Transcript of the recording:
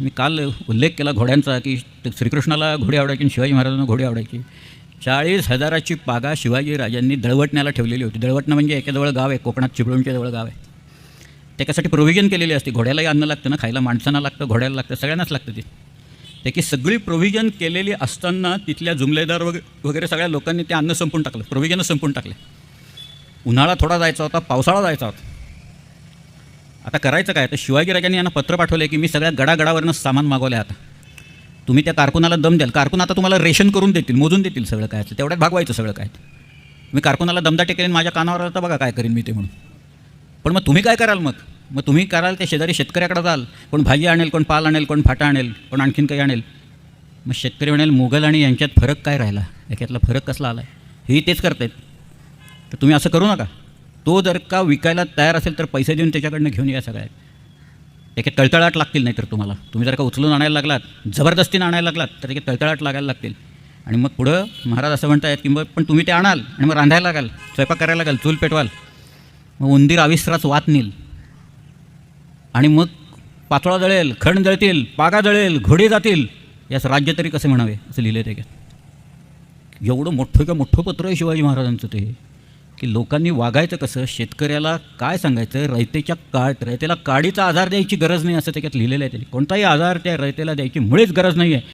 मी काल उल्लेख केला घोड्यांचा की श्रीकृष्णाला घोडी आवडायची आणि शिवाजी महाराजांना घोडी आवडायची. 40,000ची पागा शिवाजी राजांनी दळवटण्याला ठेवलेली होती. दळवटणं म्हणजे एकाजवळ गाव आहे, कोकणात चिपळूणच्या जवळ गाव आहे. त्याच्यासाठी प्रोव्हिजन केलेली असते. घोड्यालाही अन्न लागतं ना, खायला माणसांना लागतं, घोड्याला लागतं, सगळ्यांनाच लागतं. त्याची सगळी प्रोव्हिजन केलेली असताना तिथल्या जुमलेदार वगैरे सगळ्या लोकांनी ते अन्न संपून टाकलं, प्रोव्हिजनच संपून टाकले. उन्हाळा थोडा जायचा होता, पावसाळा जायचा होता. आता करायचं काय? तर शिवाजी राजांनी यांना पत्र पाठवले की मी सगळ्या गडागडावरनं सामान मागवलं आहे. आता तुम्ही त्या कारकुनाला दम द्याल, कारकून आता तुम्हाला रेशन करून देतील, मोजून देतील सगळं काय, तेवढ्यात भागवायचं सगळं काय. मी कारकुनाला दमदाटी करेन, माझ्या कानावर आता बघा काय करेन मी ते म्हणून. पण मग तुम्ही काय कराल? मग तुम्ही कराल ते शेजारी शेतकऱ्याकडे जाल, कोण भाजी आणेल, कोण पाल आणेल, कोण फाटा आणेल, कोण आणखीन काही आणेल. मग शेतकरी म्हणेल मुघल आणि यांच्यात फरक काय राहिला, याच्यातला फरक कसला आला आहे? हे तेच करतायत. तर तुम्ही असं करू नका. तो जर का विकायला तयार असेल तर पैसे देऊन त्याच्याकडनं घेऊन या सगळ्या. त्याच्यात तळतळाट लागतील. नाही तर तुम्ही जर का उचलून आणायला लागलात, जबरदस्तीनं आणायला लागलात तर त्याच्यात तळतळाट लागायला लागतील. आणि मग पुढं महाराज असं म्हणतायत की मग पण तुम्ही ते आणाल आणि मग रांधायला लागाल, स्वयंपाक करायला लागाल, चूल पेटवाल, मग उंदीर अविस्राच वात नेईल आणि मग पाचोळा जळेल, खण जळतील, पागा जळेल, घोडे जातील, यास राज्य तरी कसे म्हणावे असं लिहिलं आहे त्याच्यात. एवढं मोठं पत्र आहे शिवाजी महाराजांचं ते, की लोकांनी वागायचं कसं, शेतकऱ्याला काय सांगायचं, रयतेला काडीचा आधार द्यायची गरज नाही असं त्याच्यात लिहिलेलं आहे. त्यांनी कोणताही आधार त्या रयतेला द्यायची मुळीच गरज नाही आहे.